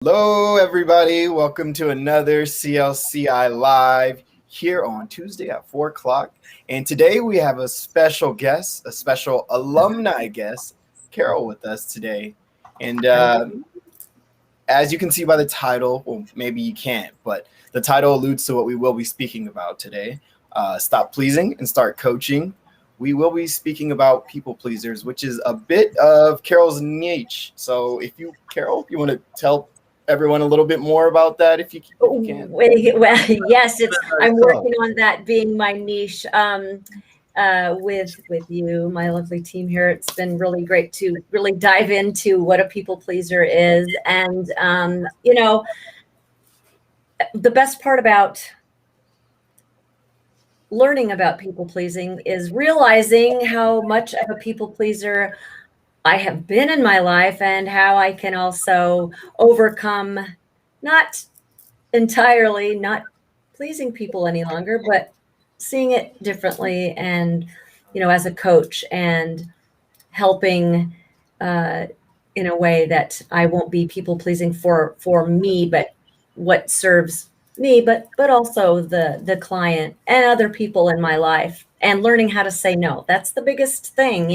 Hello, everybody. Welcome to another CLCI Live here on Tuesday at 4 o'clock. And today we have a special guest, a special alumni guest, Carol, with us today. And as you can see by the title, well, maybe you can't, but the title alludes to what we will be speaking about today. Stop pleasing and start coaching. We will be speaking about people pleasers, which is a bit of Carol's niche. So Carol, you want to tell everyone a little bit more about that if you can? Well, yes, I'm working on that being my niche with you, my lovely team here. It's been really great to really dive into what a people pleaser is. And, the best part about learning about people pleasing is realizing how much of a people pleaser I have been in my life and how I can also overcome not entirely not pleasing people any longer, but seeing it differently and, as a coach and helping in a way that I won't be people pleasing for me, but what serves me, but also the client and other people in my life, and learning how to say no. That's the biggest thing,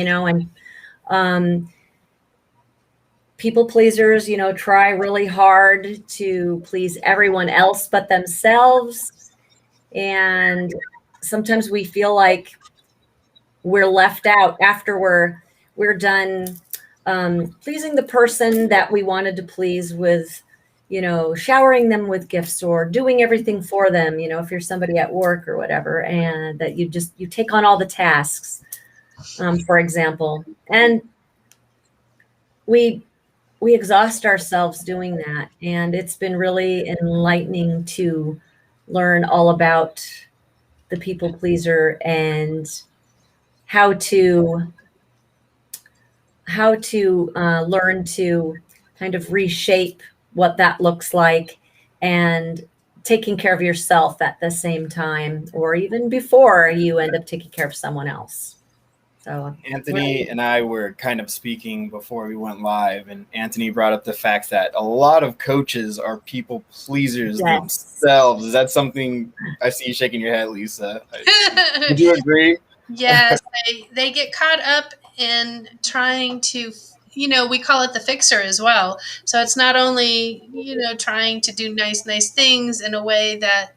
and people pleasers, try really hard to please everyone else but themselves. And sometimes we feel like we're left out after we're done pleasing the person that we wanted to please with, showering them with gifts or doing everything for them, if you're somebody at work or whatever, and that you take on all the tasks, for example. And we exhaust ourselves doing that. And it's been really enlightening to learn all about the people pleaser and how to learn to kind of reshape what that looks like, and taking care of yourself at the same time, or even before you end up taking care of someone else. So Anthony and I were kind of speaking before we went live, and Anthony brought up the fact that a lot of coaches are people pleasers themselves. Is that something? I see you shaking your head, Lisa. Would you agree? Yes, they get caught up in trying to, we call it the fixer as well. So it's not only, trying to do nice things in a way that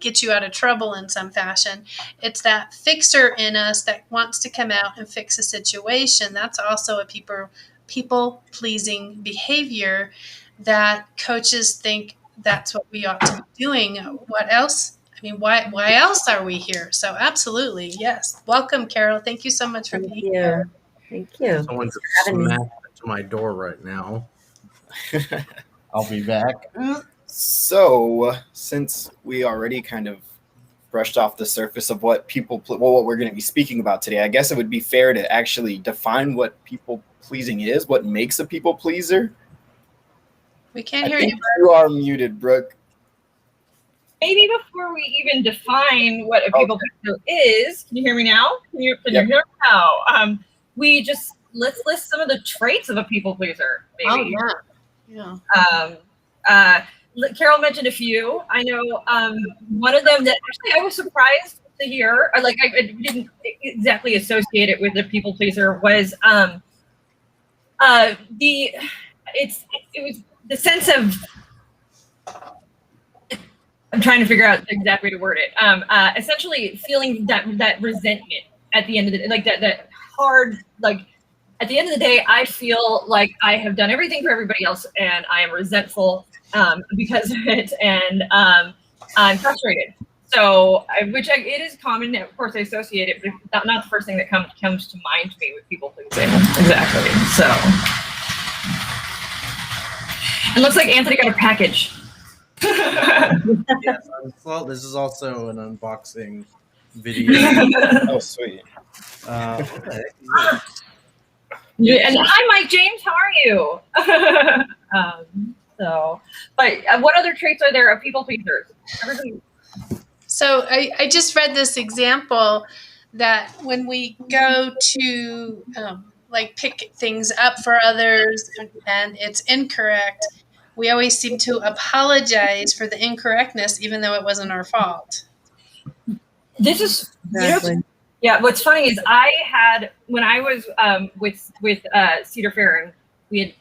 get you out of trouble in some fashion. It's that fixer in us that wants to come out and fix a situation. That's also a people pleasing behavior that coaches think that's what we ought to be doing. What else? I mean, why else are we here? So absolutely, yes. Welcome, Carol. Thank you so much for being here. Thank you. Someone's smashing to my door right now. I'll be back. So, since we already kind of brushed off the surface of what we're going to be speaking about today, I guess it would be fair to actually define what people pleasing is. What makes a people pleaser? We can't hear you. You are muted, Brooke. Maybe before we even define what a people pleaser is, can you hear me now? Can you hear me now? Let's list some of the traits of a people pleaser. Maybe. Oh yeah. Carol mentioned a few. I know one of them that actually I was surprised to hear. I didn't exactly associate it with a people pleaser. Was it was the sense of. I'm trying to figure out the exact way to word it. Essentially, feeling that resentment at the end of the day, like that hard, like at the end of the day, I feel like I have done everything for everybody else, and I am resentful because of it, and I'm frustrated. So, it is common. Of course, I associate it, but not the first thing that comes to mind to me with people pleasing. Exactly. So, it looks like Anthony got a package. Yes, well, this is also an unboxing video. Oh, sweet. Okay. And hi, Mike James. How are you? But what other traits are there of people pleasers? So I just read this example that when we go to pick things up for others and it's incorrect, we always seem to apologize for the incorrectness, even though it wasn't our fault. This is, Exactly. yeah. What's funny is I had, when I was with Cedar Fair, and we had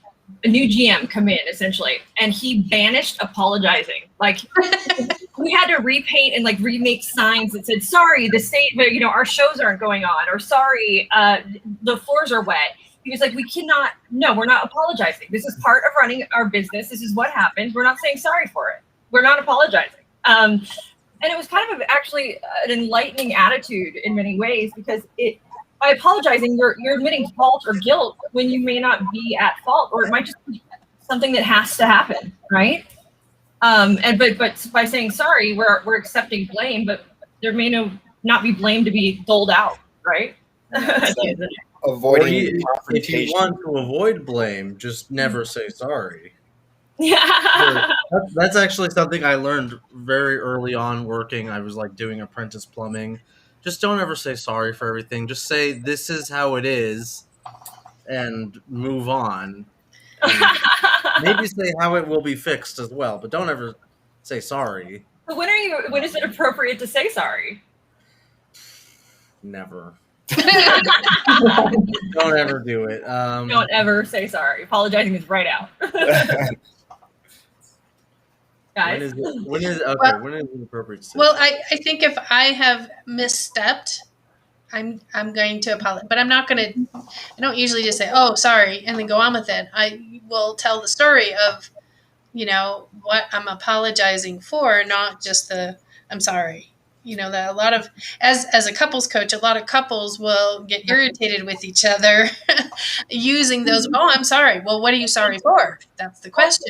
a new GM come in essentially, and he banished apologizing. Like we had to repaint and like remake signs that said, "Sorry, the state, you know, our shows aren't going on," or "Sorry, the floors are wet." He was like, "We cannot. No, we're not apologizing. This is part of running our business. This is what happened. We're not saying sorry for it. We're not apologizing." And it was kind of actually an enlightening attitude in many ways, because by apologizing, you're admitting fault or guilt when you may not be at fault, or it might just be something that has to happen, right? But by saying sorry, we're accepting blame, but there may not be blame to be doled out, right? Avoiding If confrontation. you want to avoid blame, just never say sorry. Yeah. That's actually something I learned very early on working. I was like doing apprentice plumbing. Just don't ever say sorry for everything. Just say this is how it is and move on. And maybe say how it will be fixed as well, but don't ever say sorry. So when is it appropriate to say sorry? Never. Don't ever do it. Don't ever say sorry. Apologizing is right out. Guys. When is it appropriate to say Well, sorry? I think if I have misstepped, I'm going to apologize, but I'm not going to. I don't usually just say, "Oh, sorry," and then go on with it. I will tell the story of, you know, what I'm apologizing for, not just the "I'm sorry." You know, that a lot of, as a couples coach, a lot of couples will get irritated with each other using those. "Oh, I'm sorry." Well, what are you sorry for? That's the question.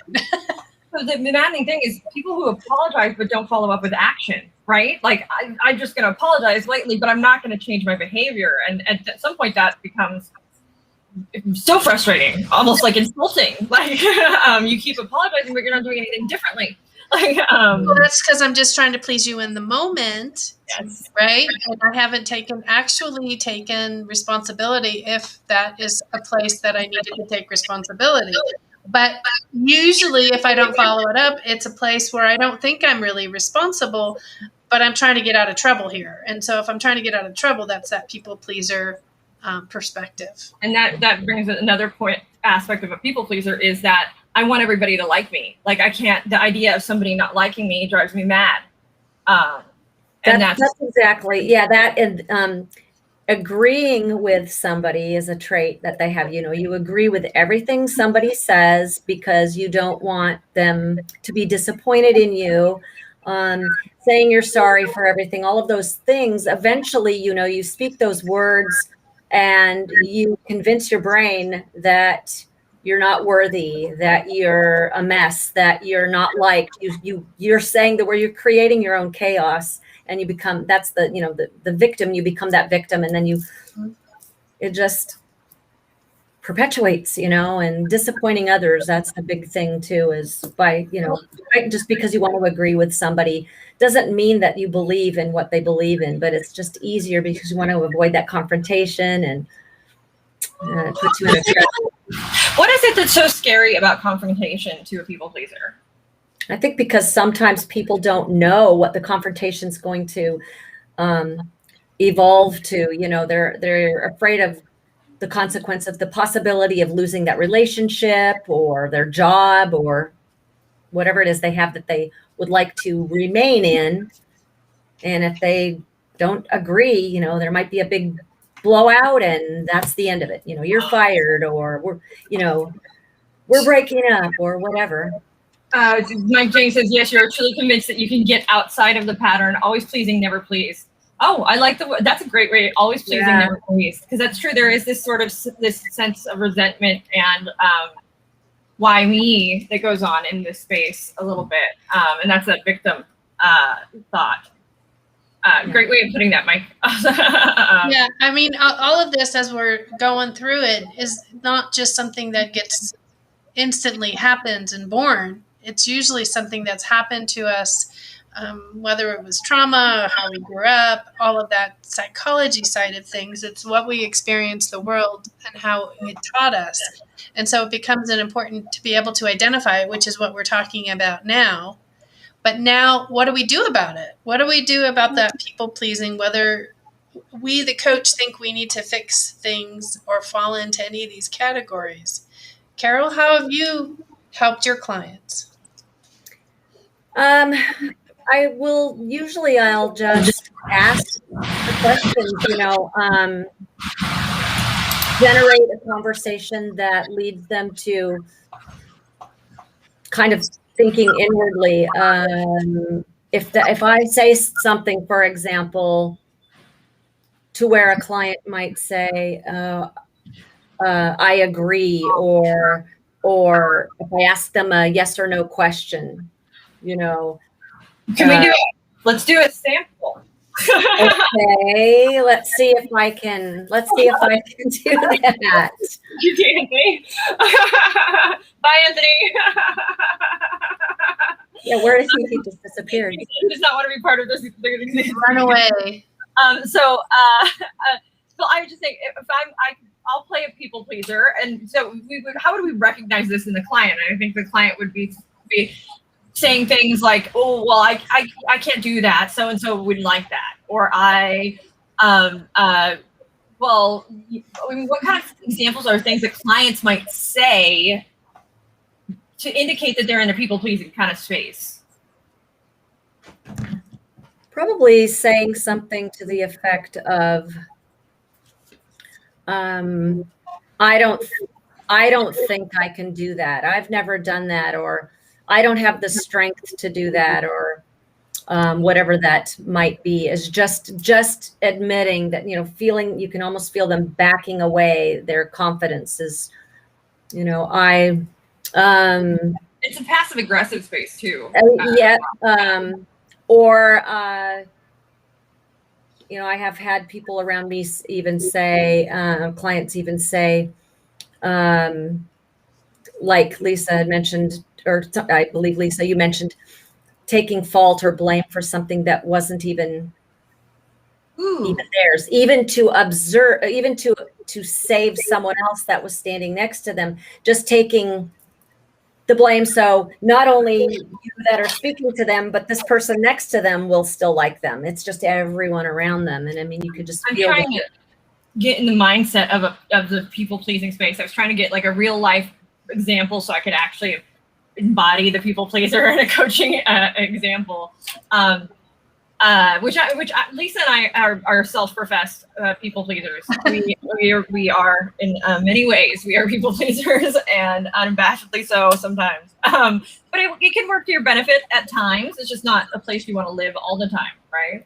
So the maddening thing is people who apologize but don't follow up with action, right? Like I'm just going to apologize lightly, but I'm not going to change my behavior. And at some point that becomes so frustrating, almost like insulting. Like you keep apologizing, but you're not doing anything differently. Like, well, that's because I'm just trying to please you in the moment, yes. right? And I haven't actually taken responsibility if that is a place that I needed to take responsibility. But usually if I don't follow it up, it's a place where I don't think I'm really responsible, but I'm trying to get out of trouble here. And so if I'm trying to get out of trouble, that's that people pleaser perspective. And that brings another aspect of a people pleaser is that I want everybody to like me. Like the idea of somebody not liking me drives me mad. And that's exactly, yeah, that, and agreeing with somebody is a trait that they have. You know, you agree with everything somebody says because you don't want them to be disappointed in you. Saying you're sorry for everything, all of those things, eventually, you know, you speak those words and you convince your brain that you're not worthy, that you're a mess, that you're not liked. You're saying that where you're creating your own chaos, and you become, that's the, you know, the victim. You become that victim, and then it just perpetuates, you know, and disappointing others. That's the big thing too, is by, you know, just because you want to agree with somebody doesn't mean that you believe in what they believe in, but it's just easier because you want to avoid that confrontation, and it puts you in a trap. What is it that's so scary about confrontation to a people pleaser? I think because sometimes people don't know what the confrontation is going to evolve to. You know, they're afraid of the consequence of the possibility of losing that relationship or their job or whatever it is they have that they would like to remain in. And if they don't agree, you know, there might be a big blowout, and that's the end of it. You know, you're fired, or we're breaking up, or whatever. Mike James says, yes, you're truly convinced that you can get outside of the pattern. Always pleasing, never please. Oh, I like that's a great way. Always pleasing, never please. Because that's true. There is this sort of this sense of resentment and why me that goes on in this space a little bit. And that's that victim thought. Great way of putting that, Mike. Yeah, I mean, all of this as we're going through it is not just something that gets instantly happens and born. It's usually something that's happened to us, whether it was trauma, how we grew up, all of that psychology side of things. It's what we experience the world and how it taught us. And so it becomes important to be able to identify, which is what we're talking about now. But now, what do we do about it? What do we do about that people pleasing, whether we, the coach, think we need to fix things or fall into any of these categories? Carol, how have you helped your clients? I'll just ask the questions, generate a conversation that leads them to kind of thinking inwardly. If I say something, for example, to where a client might say, I agree, or if I ask them a yes or no question, Can we do it? Let's do a sample. Okay, let's see if I can do that. You do, Anthony. Bye, Anthony. Yeah, where did he just disappeared? He does not want to be part of this. Run away. So I would just say, if I'll play a people pleaser, and so how would we recognize this in the client? And I think the client would be saying things like, "Oh, well, I can't do that. So and so wouldn't like that," or well, what kind of examples are things that clients might say to indicate that they're in a people pleasing kind of space? Probably saying something to the effect of, I don't think I can do that. I've never done that, or I don't have the strength to do that, or whatever that might be. Is just admitting that, feeling, you can almost feel them backing away. Their confidence is, it's a passive aggressive space too. Yeah. Or I have had people around me even say, clients even say, like Lisa had mentioned, or I believe, Lisa, you mentioned taking fault or blame for something that wasn't even theirs, even to observe, even to save someone else that was standing next to them, just taking the blame. So not only you that are speaking to them, but this person next to them will still like them. It's just everyone around them. And I mean, you could just feel trying to get in the mindset of the people pleasing space. I was trying to get like a real life example so I could actually embody the people pleaser in a coaching example. Which Lisa and I are self-professed people pleasers. We are in many ways. We are people pleasers, and unabashedly so sometimes. But it can work to your benefit at times. It's just not a place you want to live all the time, right?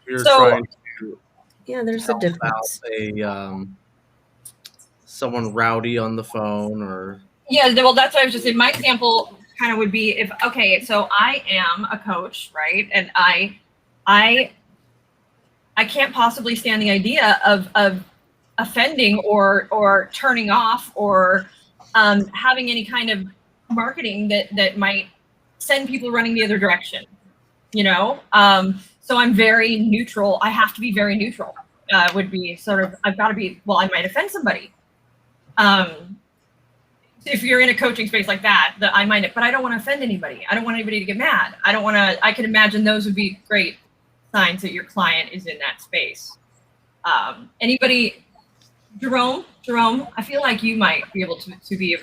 You're trying to there's a difference. Someone rowdy on the phone, or well, that's what I was just saying. My example kind of would be if, okay, so I am a coach, right? And I can't possibly stand the idea of offending or turning off or having any kind of marketing that might send people running the other direction, so I'm very neutral. I have to be very neutral. Would be sort of, I've got to be, well, I might offend somebody. If you're in a coaching space like that, I might, but I don't want to offend anybody. I don't want anybody to get mad. I can imagine those would be great signs that your client is in that space. Anybody, Jerome, I feel like you might be able to be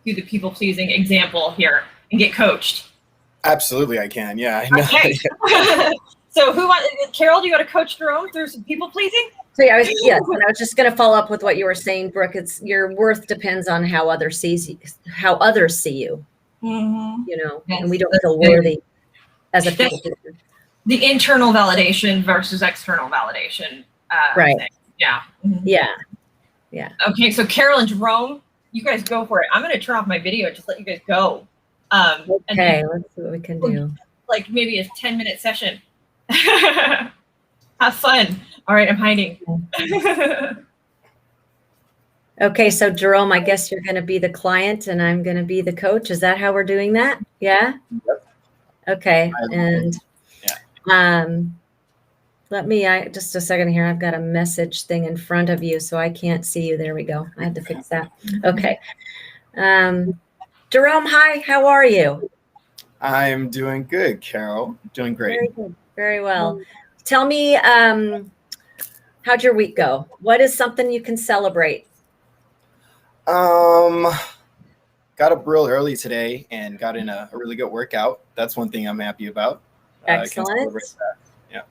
the people pleasing example here and get coached. Absolutely, I can. Yeah, I know. Okay. So Carol, do you want to coach Jerome through some people pleasing? So and I was just going to follow up with what you were saying, Brooke. It's your worth depends on how others see you. Mm-hmm. Yes, and we don't feel worthy as a people pleaser. The internal validation versus external validation. Right. Thing. Yeah. Mm-hmm. Yeah. Okay, so Carol and Jerome, you guys go for it. I'm going to turn off my video and just let you guys go. Okay, let's see what we can do. Like maybe a 10-minute session. Have fun. All right, I'm hiding. Okay, so Jerome, I guess you're going to be the client and I'm going to be the coach. Is that how we're doing that? Yeah? Yep. Okay, and Let me, just a second here. I've got a message thing in front of you, so I can't see you. There we go. I had to fix that. Okay. Jerome, hi. How are you? I'm doing good, Carol. Doing great. Very good. Very well. Tell me, how'd your week go? What is something you can celebrate? Got up real early today and got in a really good workout. That's one thing I'm happy about. I can celebrate Excellent. that. Yeah.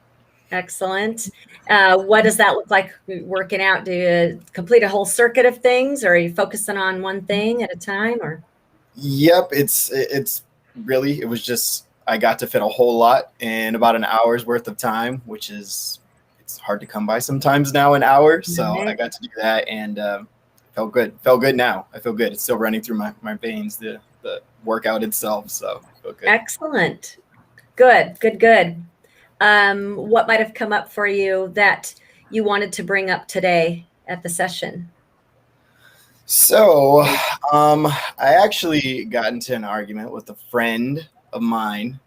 Excellent. What does that look like working out? Do you complete a whole circuit of things, or are you focusing on one thing at a time? Or Yep, it's really, it was just, I got to fit a whole lot in about an hour's worth of time, which is, it's hard to come by sometimes now, an hour. So I Right. got to do that and felt good now. I feel good. It's still running through my veins, the workout itself. So I feel good. Excellent. Good, good, good. What might have come up for you that you wanted to bring up today at the session? So I actually got into an argument with a friend of mine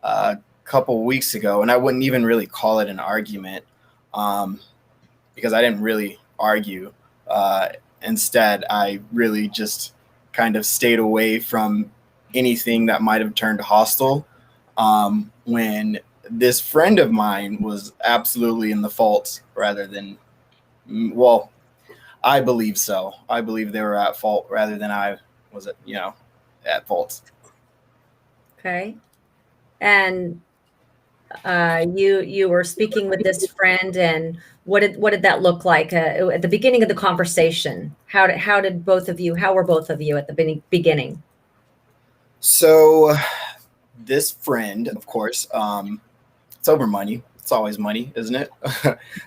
a couple weeks ago, and I wouldn't even really call it an argument because I didn't really argue. Instead, I really just kind of stayed away from anything that might have turned hostile when this friend of mine was absolutely in the fault rather than, well, I believe so. I believe they were at fault rather than I was, at fault. Okay. And you were speaking with this friend, and what did that look like at the beginning of the conversation? How were both of you at the beginning? So this friend, of course, it's over money. It's always money, isn't it?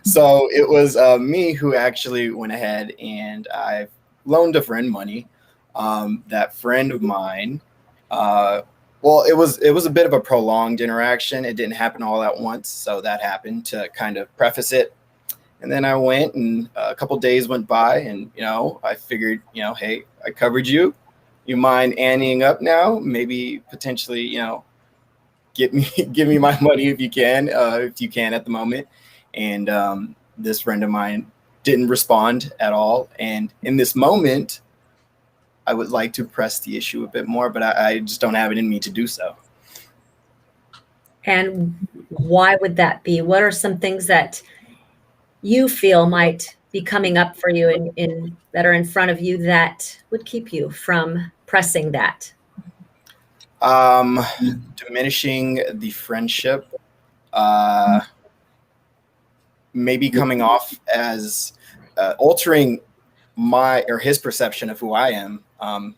So it was me who actually went ahead and I loaned a friend money. That friend of mine, well, it was a bit of a prolonged interaction. It didn't happen all at once, so that happened to kind of preface it. And then I went, and a couple days went by, and I figured, hey, I covered you. You mind anteing up now? Maybe potentially, give me my money if you can at the moment. And this friend of mine didn't respond at all. And in this moment, I would like to press the issue a bit more, but I just don't have it in me to do so. And why would that be? What are some things that you feel might be coming up for you in that are in front of you that would keep you from pressing that? Diminishing the friendship, maybe coming off as altering my or his perception of who I am. I'm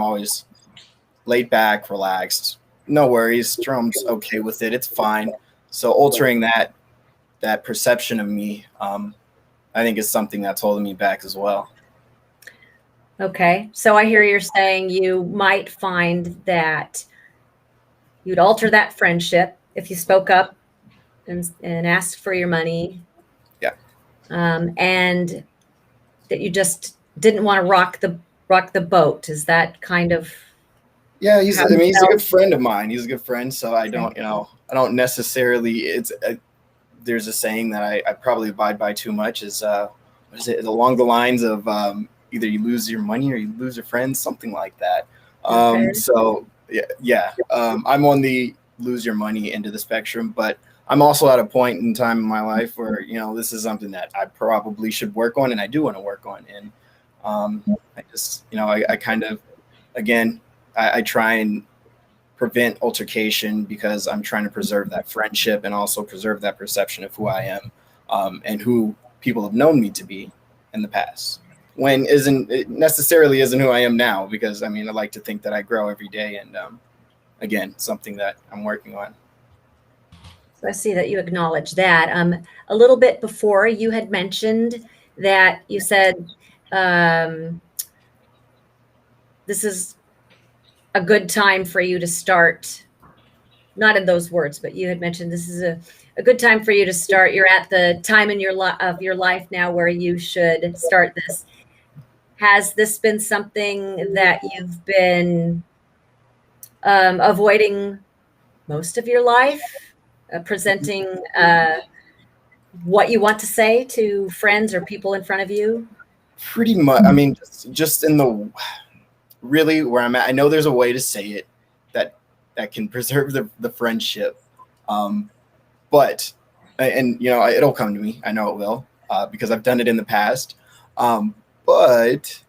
always laid back, relaxed, no worries. Jerome's okay with it. It's fine. So altering that perception of me, I think is something that's holding me back as well. Okay. So I hear you're saying you might find that you'd alter that friendship if you spoke up and asked for your money. Yeah. And that you just didn't want to rock the boat. Is that kind of? Yeah, he's a good friend of mine. He's a good friend. So I don't necessarily, there's a saying that I probably abide by too much is, what is it? Along the lines of, either you lose your money or you lose your friends, something like that. Okay. So yeah. I'm on the lose your money end of the spectrum, but I'm also at a point in time in my life where, this is something that I probably should work on, and I do want to work on. And I just, I kind of, again, I try and prevent altercation because I'm trying to preserve that friendship and also preserve that perception of who I am, and who people have known me to be in the past. When it necessarily isn't who I am now, because I like to think that I grow every day, and again, something that I'm working on. So I see that you acknowledge that. A little bit before, you had mentioned that you said this is a good time for you to start. Not in those words, but you had mentioned this is a good time for you to start. You're at the time in your life now where you should start this. Has this been something that you've been avoiding most of your life? Presenting what you want to say to friends or people in front of you? Pretty much. I mean, just in the really where I'm at. I know there's a way to say it that can preserve the friendship, but and it'll come to me. I know it will because I've done it in the past. But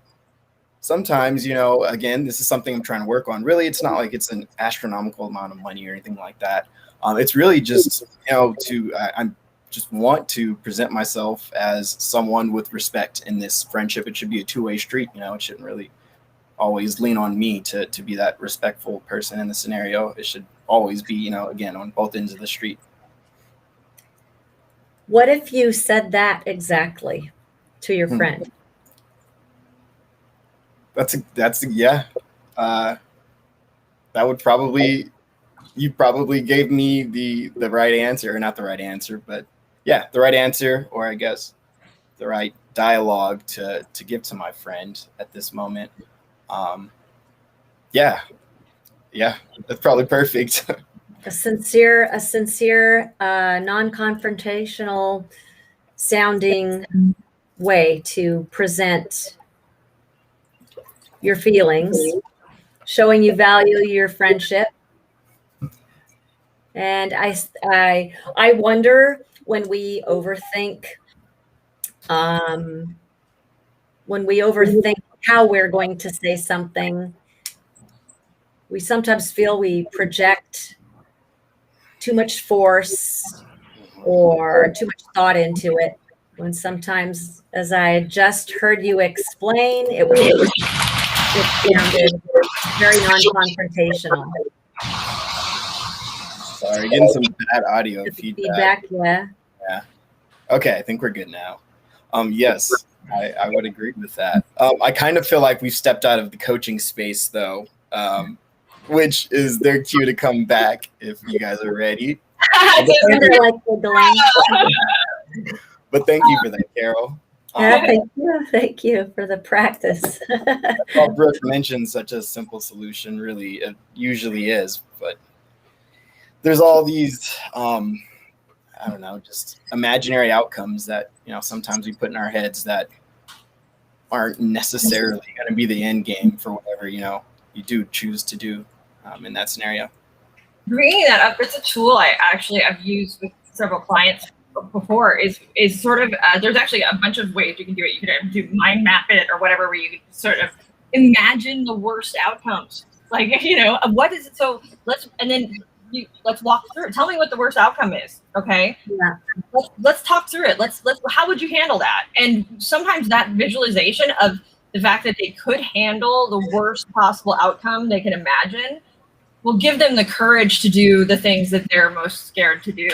sometimes, again, this is something I'm trying to work on. Really, it's not like it's an astronomical amount of money or anything like that. It's really just, I'm just want to present myself as someone with respect in this friendship. It should be a two-way street. It shouldn't really always lean on me to be that respectful person in the scenario. It should always be, again, on both ends of the street. What if you said that exactly to your friend? Yeah. That would probably, you probably gave me the right answer, or not the right answer, but yeah, the right answer, or I guess the right dialogue to give to my friend at this moment. Yeah, that's probably perfect. A sincere, non-confrontational sounding way to present your feelings, showing you value your friendship. And I wonder when we overthink, how we're going to say something, we sometimes feel we project too much force or too much thought into it, when sometimes, as I just heard you explain, it sounded very non-confrontational. Sorry, getting some bad audio feedback. Yeah. Okay, I think we're good now. Yes, I would agree with that. I kind of feel like we've stepped out of the coaching space, though, which is their cue to come back if you guys are ready. But thank you for that, Carol. Thank you for the practice. Well, Brooke mentioned such a simple solution. Really, it usually is, but there's all these, I don't know, just imaginary outcomes that sometimes we put in our heads that aren't necessarily going to be the end game for whatever you do choose to do in that scenario. Bringing that up, it's a tool I've used with several clients before. Is sort of there's actually a bunch of ways you can do it. You can do mind map it or whatever, where you can sort of imagine the worst outcomes. Like what is it? So let's walk through it. Tell me what the worst outcome is. Okay. Yeah. Let's talk through it. Let's how would you handle that? And sometimes that visualization of the fact that they could handle the worst possible outcome they can imagine will give them the courage to do the things that they're most scared to do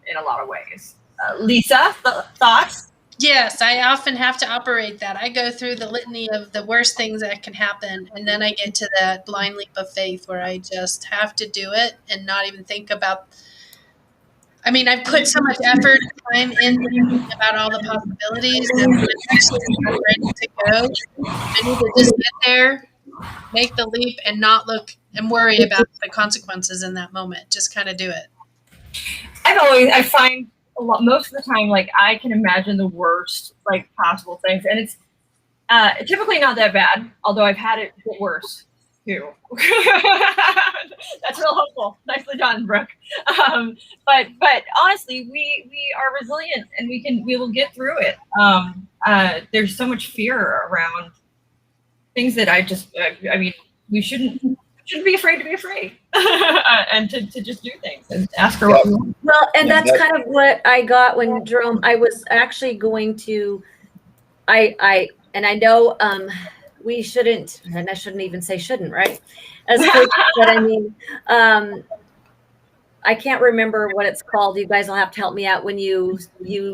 in a lot of ways. Lisa, thoughts? Yes, I often have to operate that. I go through the litany of the worst things that can happen, and then I get to that blind leap of faith where I just have to do it and not even think about. I mean, I've put so much effort and time in thinking about all the possibilities, and when I'm ready to go, I need to just get there, make the leap, and not look and worry about the consequences in that moment. Just kind of do it. I find most of the time, like, I can imagine the worst, like, possible things, and it's typically not that bad, although I've had it get worse too. That's real helpful. Nicely done, Brooke. But honestly, we are resilient, and we will get through it. There's so much fear around things that I mean, we shouldn't be afraid to be afraid, and to just do things and ask for what we want. Well, and that's kind of what I got when Jerome, I was actually going to, I know we shouldn't, and I shouldn't even say shouldn't, right? As coaches, but I mean, I can't remember what it's called. You guys will have to help me out when you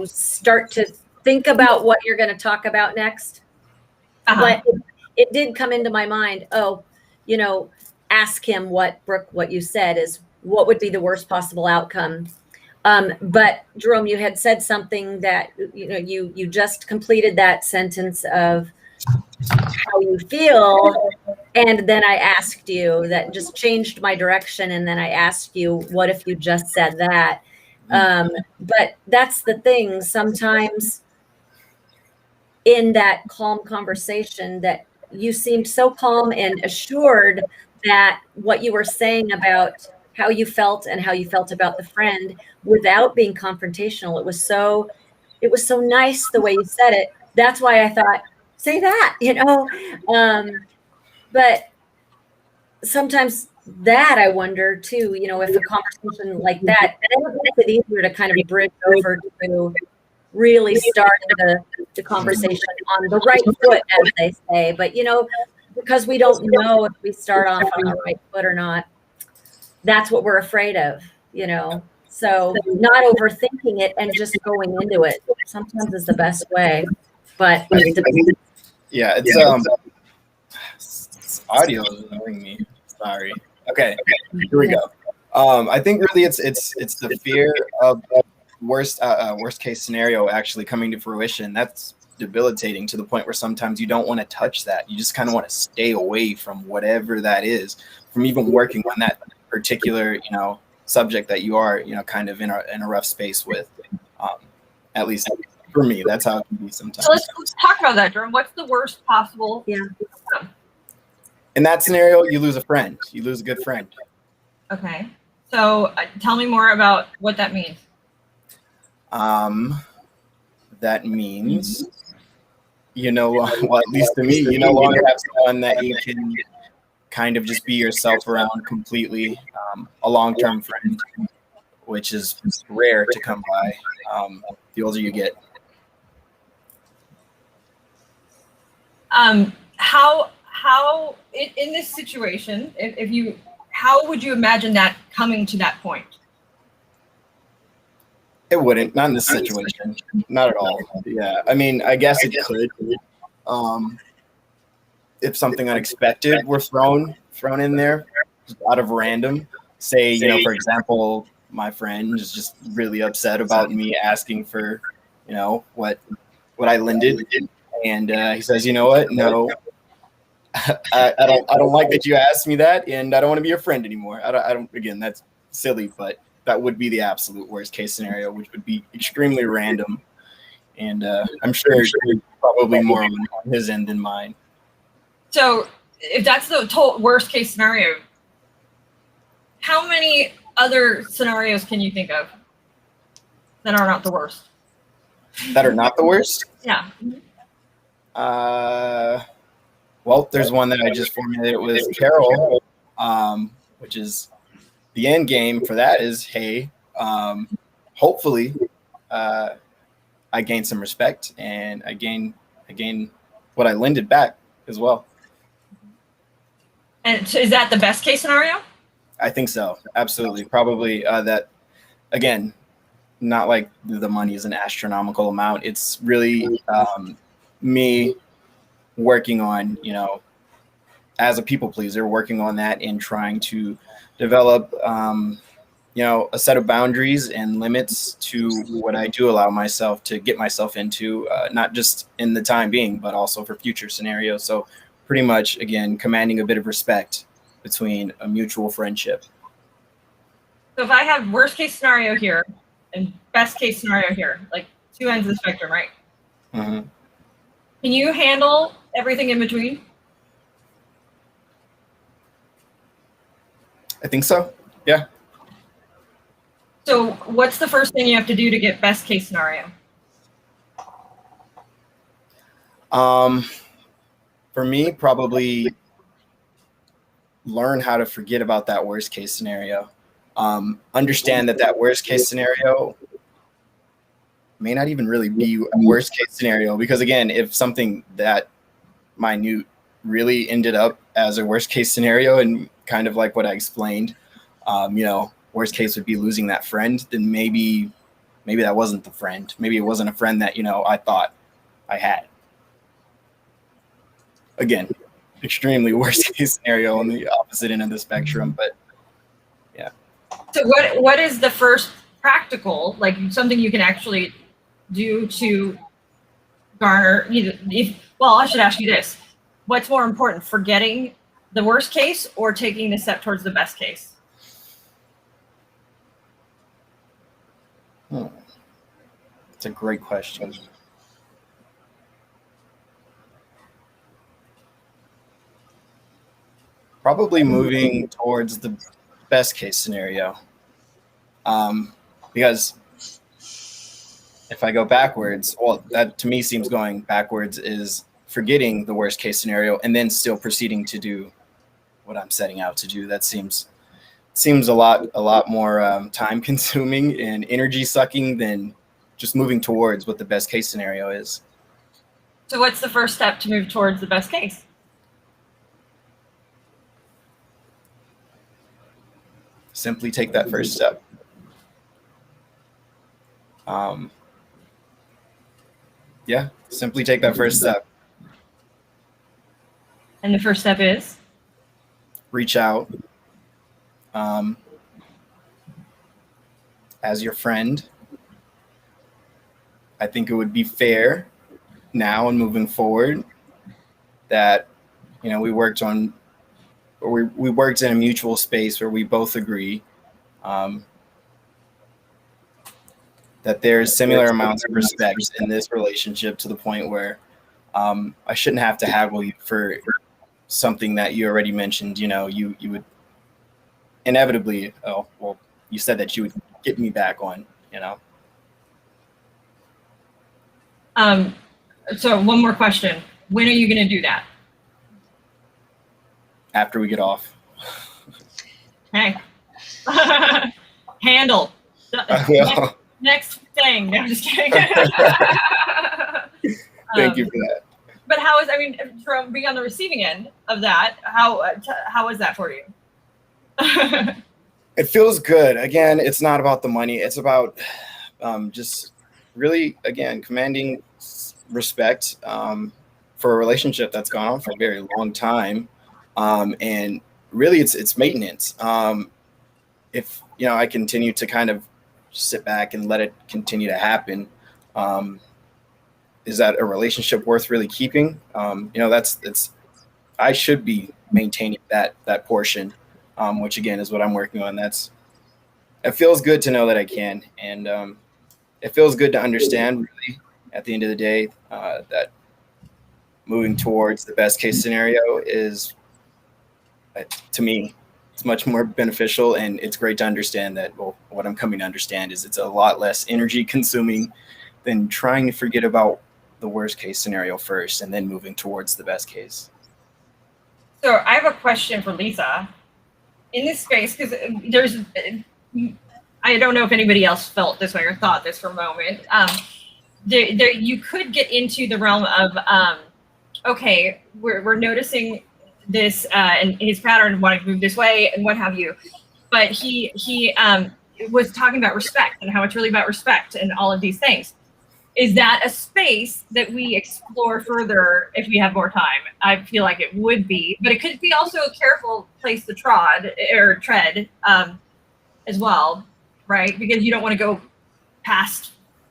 start to think about what you're going to talk about next. But it did come into my mind. Oh, ask him what you said is what would be the worst possible outcome. But Jerome, you had said something that, you just completed that sentence of how you feel. And then I asked you, that just changed my direction. And then I asked you, what if you just said that? But that's the thing. Sometimes in that calm conversation that you seemed so calm and assured that what you were saying about how you felt and how you felt about the friend without being confrontational, it was so nice the way you said it. That's why I thought, say that, but sometimes that I wonder too, if a conversation like that, and it makes it easier to kind of bridge over to really starting the conversation on the right foot, as they say. But because we don't know if we start off on the right foot or not, that's what we're afraid of. So not overthinking it and just going into it sometimes is the best way. But yeah, it's audio is annoying me. Sorry. Okay, here we go. I think really it's the fear of worst case scenario actually coming to fruition. That's debilitating to the point where sometimes you don't want to touch that. You just kind of want to stay away from whatever that is, from even working on that particular subject that you are kind of in a rough space with. At least for me, that's how it can be sometimes. So let's talk about that, Jerome. What's the worst possible? Yeah. In that scenario, you lose a friend. You lose a good friend. Okay. So tell me more about what that means. That means well, at least to me, you no longer have someone that you can kind of just be yourself around completely. A long-term friend, which is rare to come by the older you get. How in this situation, how would you imagine that coming to that point? It wouldn't, not in this situation, not at all. Yeah, I mean, I guess it could. If something unexpected were thrown in there out of random, say, for example, my friend is just really upset about me asking for, what I lended, and he says, you know what? No, I don't like that you asked me that, and I don't want to be your friend anymore. I don't. Again, that's silly, but that would be the absolute worst case scenario, which would be extremely random, and I'm sure probably more on his end than mine. So, if that's the worst case scenario, how many other scenarios can you think of that are not the worst? That are not the worst? Yeah. Well, there's one that I just formulated with Carol, which is the end game for that is, hey, hopefully I gain some respect and I gain what I lended back as well. And so is that the best case scenario? I think so. Absolutely. Probably that, again, not like the money is an astronomical amount. It's really me working on, as a people pleaser, working on that and trying to develop, a set of boundaries and limits to what I do allow myself to get myself into, not just in the time being, but also for future scenarios. So pretty much, again, commanding a bit of respect between a mutual friendship. So if I have worst case scenario here and best case scenario here, like two ends of the spectrum, right? Mm-hmm. Can you handle everything in between? I think so. Yeah. So what's the first thing you have to do to get best case scenario? For me, probably learn how to forget about that worst case scenario. Understand that worst case scenario may not even really be a worst case scenario, because again, if something that minute really ended up as a worst case scenario, and kind of like what I explained, worst case would be losing that friend, then maybe that wasn't the friend. Maybe it wasn't a friend that, I thought I had. Again, extremely worst case scenario on the opposite end of the spectrum, but yeah. So what is the first practical, like something you can actually do to garner I should ask you this. What's more important, forgetting the worst case or taking the step towards the best case? It's a great question. Probably moving towards the best case scenario. Because if I go backwards, well, that to me seems going backwards is forgetting the worst case scenario and then still proceeding to do what I'm setting out to do. That seems a lot more time consuming and energy sucking than just moving towards what the best case scenario is. So what's the first step to move towards the best case? Simply take that first step. Yeah, simply take that first step. And the first step is? Reach out. As your friend, I think it would be fair now and moving forward that, we worked in a mutual space where we both agree that there's similar amounts of respect in this relationship to the point where I shouldn't have to haggle you for something that you already mentioned. You would inevitably, you said that you would get me back on, So one more question. When are you going to do that? After we get off. Okay. Handle. Next thing. No, I'm just kidding. Thank you for that. But from being on the receiving end of that, how is that for you? It feels good. Again, it's not about the money. It's about just really, again, commanding respect for a relationship that's gone on for a very long time. And really, it's maintenance. If, I continue to kind of sit back and let it continue to happen, is that a relationship worth really keeping? I should be maintaining that portion, which again is what I'm working on. It feels good to know that I can, and it feels good to understand really at the end of the day that moving towards the best case scenario is, to me, it's much more beneficial, and it's great to understand that, what I'm coming to understand is it's a lot less energy consuming than trying to forget about the worst case scenario first and then moving towards the best case. So I have a question for Lisa. In this space, because I don't know if anybody else felt this way or thought this for a moment. You could get into the realm of, okay, we're noticing this and his pattern wanting to move this way and what have you, but he was talking about respect and how it's really about respect and all of these things. Is that a space that we explore further if we have more time? I feel like it would be, but it could be also a careful place to tread as well, right? Because you don't want to go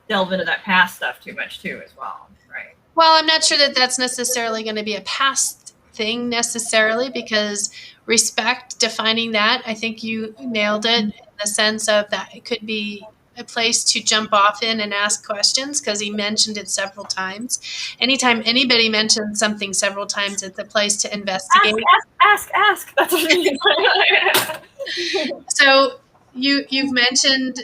delve into that past stuff too much too as well, right? Well, I'm not sure that that's necessarily going to be a past thing necessarily, because respect, defining that, I think you nailed it in the sense of that it could be a place to jump off in and ask questions, because he mentioned it several times. Anytime anybody mentions something several times, it's a place to investigate. Ask. That's what I mean. So you've mentioned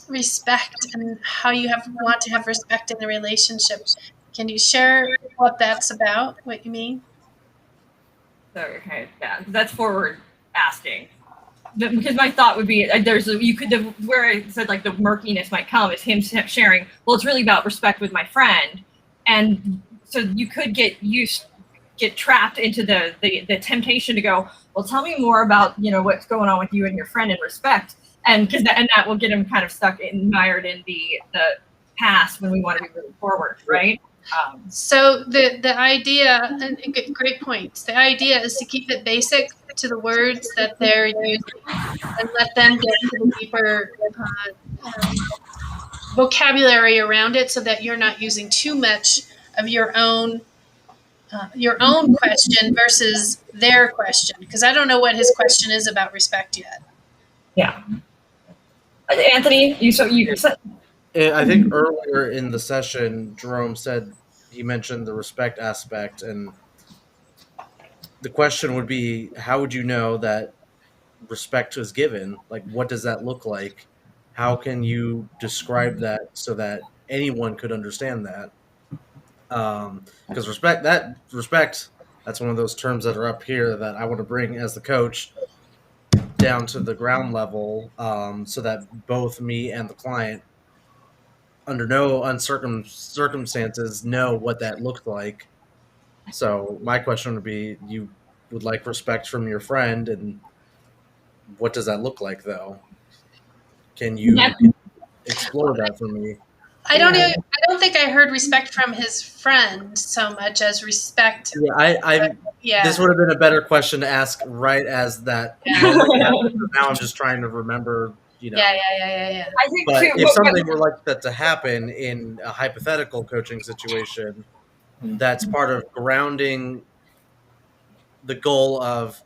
respect and how you want to have respect in the relationship. Can you share what that's about, what you mean? So, okay, yeah, that's forward asking. Because my thought would be where I said like the murkiness might come is him sharing, well, it's really about respect with my friend. And so you could get trapped into the temptation to go, well, tell me more about, what's going on with you and your friend in respect. And that will get him kind of stuck and mired in the past when we want to be moving forward, right? So the idea, and great points. The idea is to keep it basic to the words that they're using and let them get to the deeper vocabulary around it, so that you're not using too much of your own question versus their question. Because I don't know what his question is about respect yet. Yeah. Anthony, you said. I think earlier in the session, Jerome said he mentioned the respect aspect, and the question would be, how would you know that respect is given? Like, what does that look like? How can you describe that so that anyone could understand that? Because respect, that's one of those terms that are up here that I want to bring as the coach down to the ground level, so that both me and the client, under no circumstances, know what that looked like. So my question would be, you would like respect from your friend, and what does that look like, though? Can you explore that for me? I don't think I heard respect from his friend so much as respect. Yeah, this would have been a better question to ask right as that moment happened. Now I'm just trying to remember, Yeah. I think But too, if something were like that to happen in a hypothetical coaching situation, that's part of grounding the goal of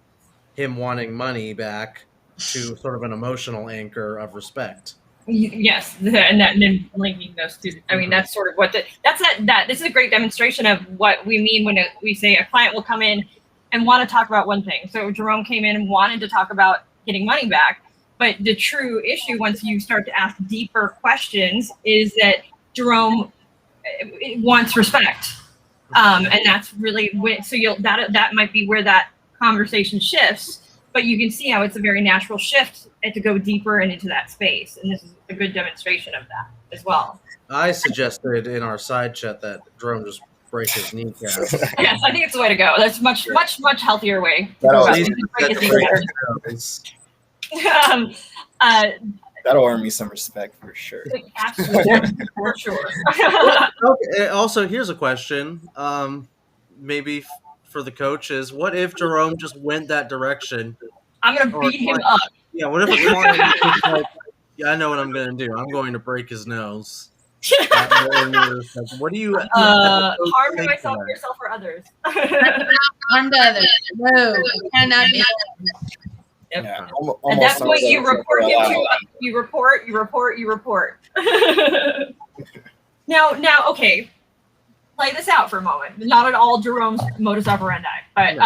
him wanting money back to sort of an emotional anchor of respect. yes, and then linking those two. I mean, that's sort of what this is a great demonstration of what we mean when we say a client will come in and want to talk about one thing. So Jerome came in and wanted to talk about getting money back, but the true issue, once you start to ask deeper questions, is that Jerome wants respect, and that's really that might be where that conversation shifts. But you can see how it's a very natural shift to go deeper and into that space. And this is a good demonstration of that as well. I suggested in our side chat that Jerome just break his kneecap. Yes, I think it's the way to go. That's much healthier way. That'll earn me some respect for sure. Absolutely, for sure. Okay, also, here's a question. Maybe for the coaches, what if Jerome just went that direction? I'm gonna beat him up. Yeah, what if a client is like, yeah, I know what I'm gonna do. I'm going to break his nose. What do you harm to myself, yourself, or others? Harm to others. No, cannot be. Yep. Yeah, At that point, you report him to. You report. Now, okay. Play this out for a moment. Not at all Jerome's modus operandi, but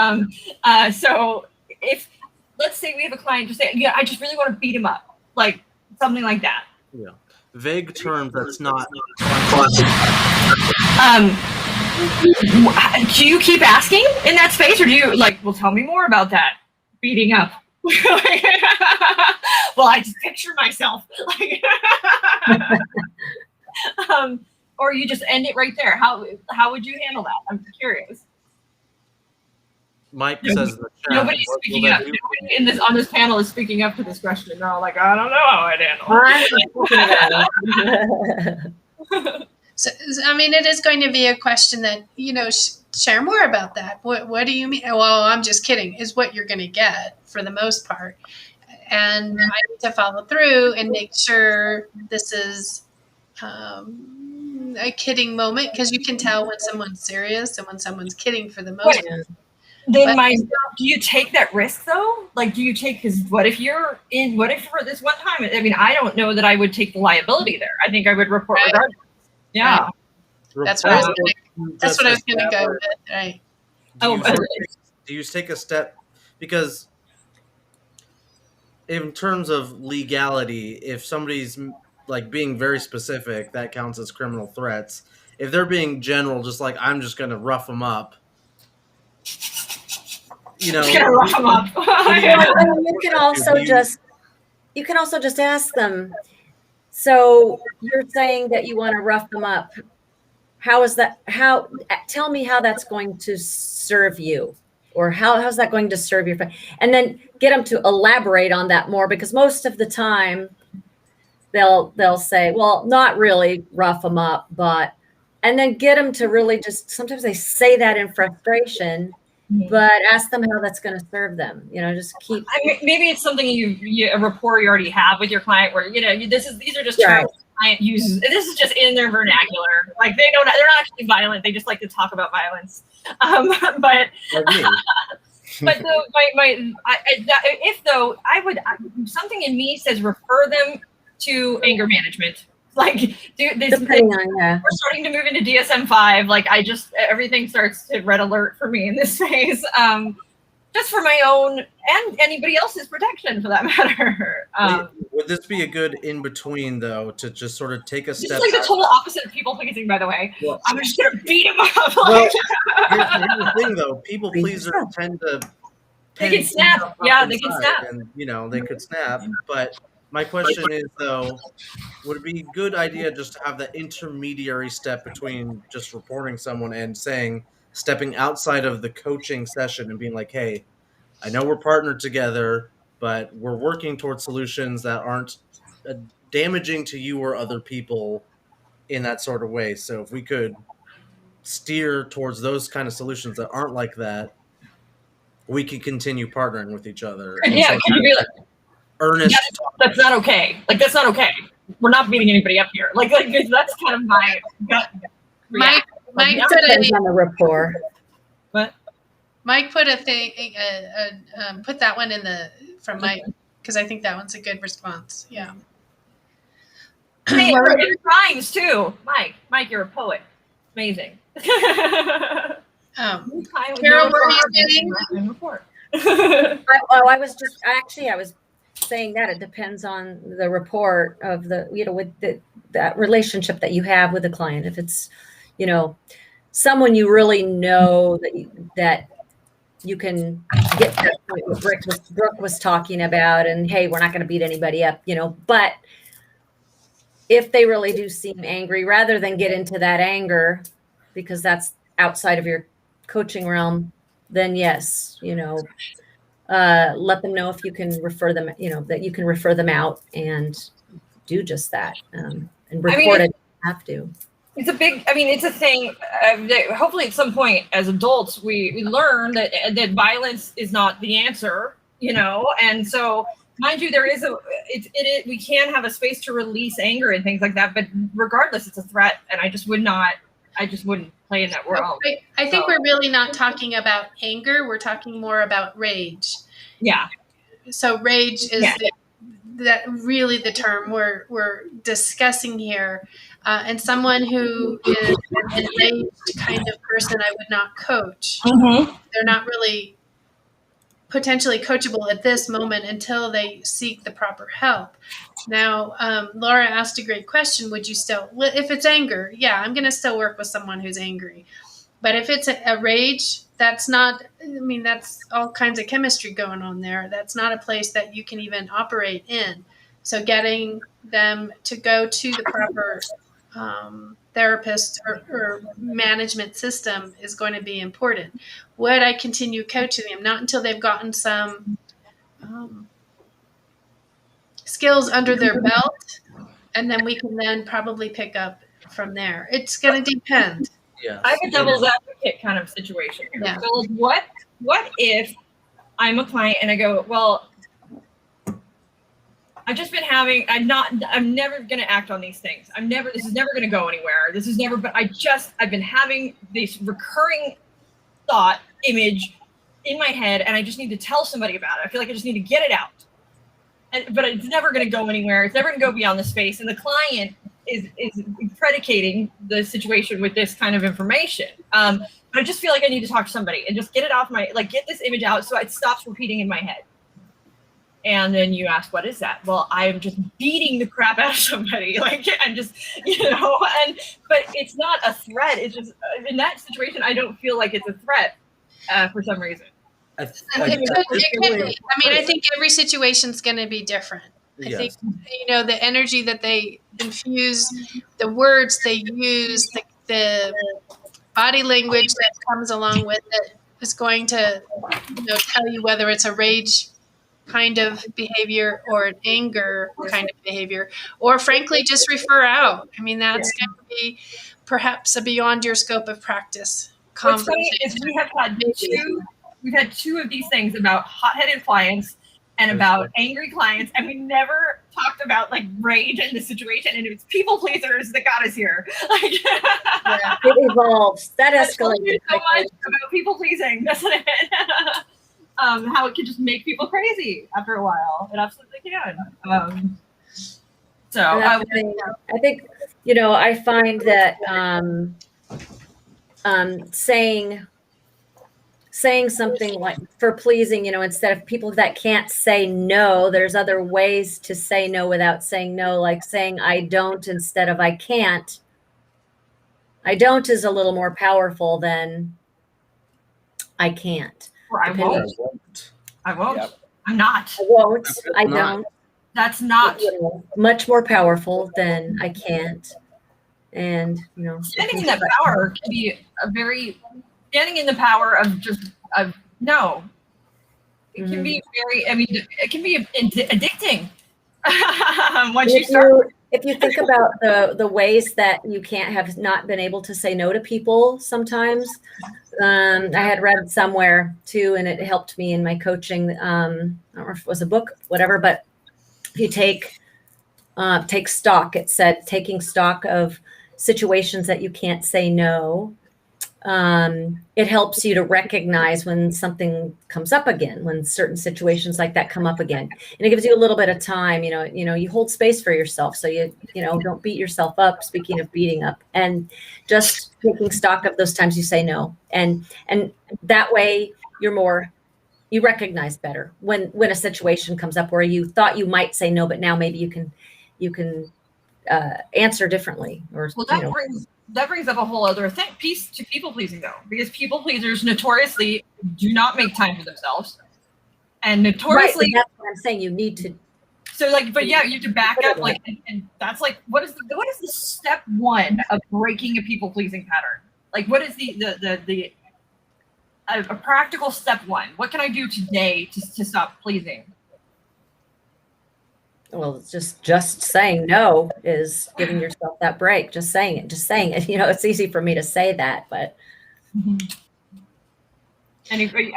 so if, let's say we have a client just say, yeah, I just really want to beat him up, like something like that. Yeah, vague terms. That's not. Do you keep asking in that space, or do you like? Well, tell me more about that beating up. Well, I just picture myself like. Or you just end it right there. How would you handle that? I'm curious. Mike says the chat. Nobody's speaking up. Nobody on this panel is speaking up to this question. They're all like, I don't know how I'd handle it. So, I mean, it is going to be a question that, share more about that. What do you mean? Well, I'm just kidding, is what you're going to get for the most part. And I need to follow through and make sure this is a kidding moment, because you can tell when someone's serious and when someone's kidding for the most part. Then do you take that risk though? Like, do you take, because what if for this one time, I mean, I don't know that I would take the liability there. I think I would report regardless. Yeah. Right. That's what I was going to go with. Right. Do you take a step, because in terms of legality, if somebody's like being very specific, that counts as criminal threats. If they're being general, just like, I'm just going to rough them up, You can also just ask them. So you're saying that you want to rough them up. Tell me how that's going to serve you, or how's that going to serve your friend? And then get them to elaborate on that more, because most of the time they'll say, well, not really rough them up, and then get them to really just, sometimes they say that in frustration, but ask them how that's going to serve them. Just keep. Maybe it's something a rapport you already have with your client, where these are just terms the client uses. This is just in their vernacular. Like they're not actually violent. They just like to talk about violence. But something in me says refer them to anger management. Like, dude, Depending on, yeah. we're starting to move into DSM-5. Like, everything starts to red alert for me in this phase. Just for my own and anybody else's protection, for that matter. Would this be a good in between, though, to just sort of take a This step? is like the total opposite of people pleasing, by the way. Well, I'm just gonna beat him up. well, here's the thing, though. People pleasers tend to. They can snap. Yeah, they can snap. And, they could snap. But my question is, though, would it be a good idea just to have that intermediary step between just reporting someone and stepping outside of the coaching session and being like, hey, I know we're partnered together, but we're working towards solutions that aren't damaging to you or other people in that sort of way. So if we could steer towards those kind of solutions that aren't like that, we could continue partnering with each other. Yeah, can you be like, earnest? That's not okay. Like, that's not okay. We're not beating anybody up here. Like that's kind of my gut. Mike Depends on the rapport. What? Mike put a thing, put that one from Mike, because I think that one's a good response. Yeah. Hey, it rhymes too. Mike, you're a poet. Amazing. Carol, what were you saying? I was saying that it depends on the report of the, with that relationship that you have with the client. If it's, someone you really know that you can get to that point what Brooke was talking about, and hey, we're not going to beat anybody up, but if they really do seem angry, rather than get into that anger, because that's outside of your coaching realm, then yes, let them know if you can refer them, that you can refer them out and do just that, and report it if you have to. It's a thing. Hopefully at some point as adults, we learn that violence is not the answer, and so mind you, there is we can have a space to release anger and things like that, but regardless, it's a threat, and I just wouldn't play in that world. I think we're really not talking about anger. We're talking more about rage. Yeah. So rage is really the term we're discussing here. And someone who is an enraged kind of person, I would not coach. Mm-hmm. They're not really potentially coachable at this moment until they seek the proper help. Now, Laura asked a great question. Would you still, if it's anger, yeah, I'm going to still work with someone who's angry. But if it's a rage, that's not, that's all kinds of chemistry going on there. That's not a place that you can even operate in. So getting them to go to the proper therapist or management system is going to be important. Would I continue coaching them? Not until they've gotten some skills under their belt, and then we can then probably pick up from there. It's going to depend. Yeah, I have a devil's advocate kind of situation here. Yeah. So what if I'm a client and I go, well, I've just been I'm never going to act on these things. This is never going to go anywhere. But I've been having this recurring thought image in my head, and I just need to tell somebody about it. I feel like I just need to get it out. But it's never going to go anywhere. It's never going to go beyond the space. And the client is predicating the situation with this kind of information. But I just feel like I need to talk to somebody and just get it off get this image out so it stops repeating in my head. And then you ask, what is that? Well, I'm just beating the crap out of somebody. I'm just, but it's not a threat. It's just, in that situation, I don't feel like it's a threat for some reason. It could be. I think every situation's going to be different. I think, the energy that they infuse, the words they use, the body language that comes along with it is going to, tell you whether it's a rage kind of behavior or an anger kind of behavior, or frankly, just refer out. That's going to be perhaps a beyond your scope of practice. What's funny is we've had two of these things about hot-headed clients and about angry clients, and we never talked about rage in the situation, and it was people pleasers that got us here. It evolves. That escalated so much about people pleasing, doesn't it? How it can just make people crazy after a while. It absolutely can. So And that's the thing. I think, I find that saying something like for pleasing, instead of people that can't say no, there's other ways to say no without saying no, like saying I don't instead of I can't. I don't is a little more powerful than I can't. or I depending- won't. I won't. Yep. I'm not. I won't. I Not. don't. That's not. Much more powerful than I can't. And Standing in that power can be standing in the power of no. It can be it can be addicting. Once you start. If you think about the ways that you can't have not been able to say no to people sometimes, I had read somewhere too, and it helped me in my coaching. I don't know if it was a book, whatever, but if you take stock, it said taking stock of situations that you can't say no. It helps you to recognize when something comes up again, when certain situations like that come up again, and it gives you a little bit of time. You hold space for yourself, so you don't beat yourself up. Speaking of beating up, and just taking stock of those times you say no, and that way you recognize better when a situation comes up where you thought you might say no, but now maybe you can answer differently. Or well, that brings up a whole other piece to people pleasing, though, because people pleasers notoriously do not make time for themselves, and notoriously. Right, that's what I'm saying. You need to. So, but yeah, you have to back up, and that's what is the step one of breaking a people pleasing pattern? Like, what is a practical step one? What can I do today to stop pleasing? Well, it's just saying no is giving yourself that break. Just saying it. It's easy for me to say that, but. Anybody?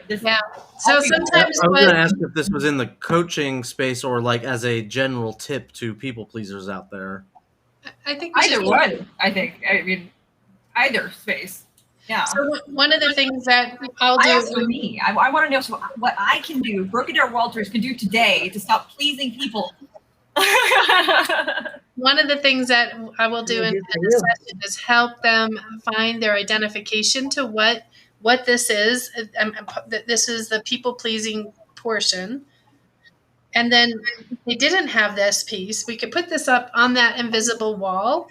This. Yeah. So sometimes I was going to ask if this was in the coaching space or like as a general tip to people pleasers out there. I think either one. Either space. Yeah. So one of the things that I'll do ask for me, I want to know what I can do, Brooke Adair Walters can do today to stop pleasing people. One of the things that I will do in a session is help them find their identification to what this is. This is the people pleasing portion. And then if they didn't have this piece, we could put this up on that invisible wall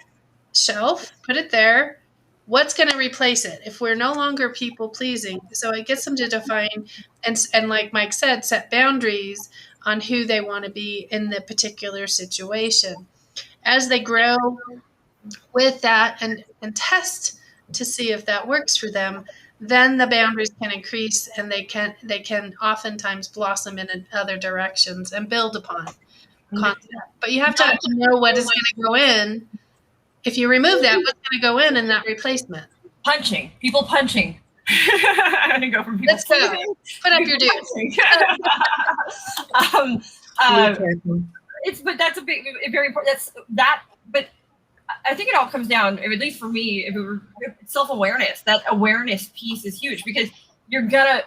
shelf, put it there. What's going to replace it if we're no longer people pleasing? So it gets them to define and like Mike said, set boundaries on who they want to be in the particular situation. As they grow with that and test to see if that works for them, then the boundaries can increase and they can oftentimes blossom in other directions and build upon concept. But you have to know what is going to go in. If you remove that, what's going to go in that replacement? People punching. I'm going to go from people. Let's go. Put up your dude. But that's very important. But I think it all comes down, at least for me, self-awareness. That awareness piece is huge because you're gonna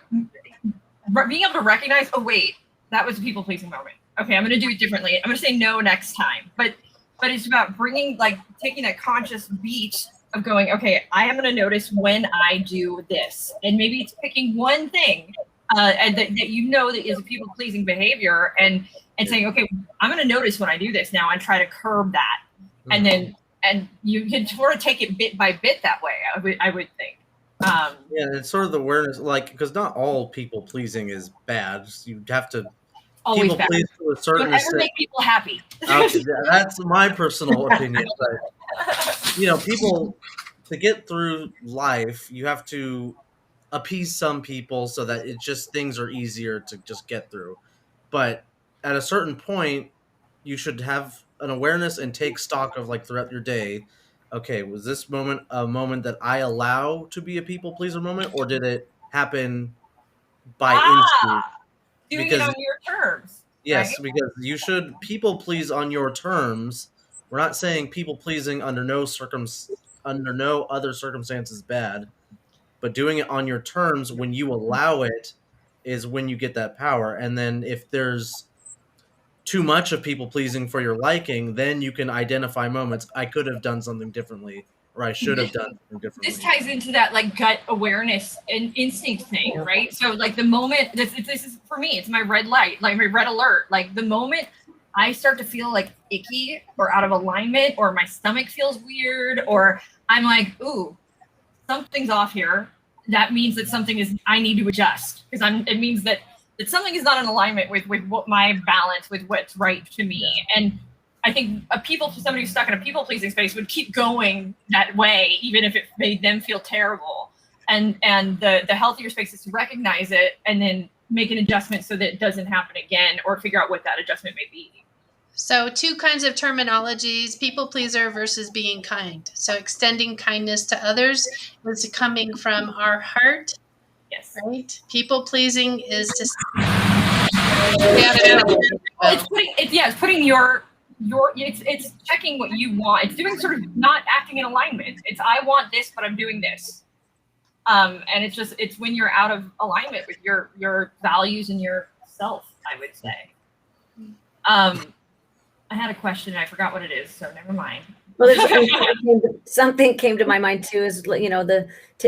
being able to recognize, oh wait, that was a people-pleasing moment. Okay, I'm gonna do it differently. I'm gonna say no next time. But it's about taking that conscious beat of going, okay, I am gonna notice when I do this, and maybe it's picking one thing and that that is a people-pleasing behavior, and saying, okay, I'm gonna notice when I do this now and try to curb that, and you can sort of take it bit by bit that way. I would think. Yeah, it's sort of the awareness, because not all people pleasing is bad. You have to always people please to a certain Don't ever make people happy. Okay, that's my personal opinion, but people, to get through life, you have to appease some people so that things are easier to just get through. But at a certain point, you should have an awareness and take stock of throughout your day. Okay, was this moment a moment that I allow to be a people pleaser moment, or did it happen by instinct? Doing it on your terms. Yes, right? Because you should people please on your terms. We're not saying people pleasing under no other circumstances bad, but doing it on your terms when you allow it is when you get that power. And then if there's too much of people pleasing for your liking, then you can identify moments. I could have done something differently, or I should have done something differently. This ties into that like gut awareness and instinct thing, right? So like the moment this is for me, it's my red light, like my red alert. Like the moment I start to feel like icky or out of alignment, or my stomach feels weird, or I'm like, ooh, something's off here. That means that I need to adjust, because it means that something is not in alignment with what my balance, with what's right to me. And I think somebody who's stuck in a people pleasing space would keep going that way, even if it made them feel terrible. And the healthier space is to recognize it and then make an adjustment so that it doesn't happen again, or figure out what that adjustment may be. So 2 kinds of terminologies: people pleaser versus being kind. So extending kindness to others is coming from our heart. Yes. Right? People pleasing is to it's putting it's checking what you want. It's doing sort of not acting in alignment. It's I want this, but I'm doing this. And it's when you're out of alignment with your values and yourself, I would say. I had a question and I forgot what it is, so never mind. Well, something came to my mind too, is, you know,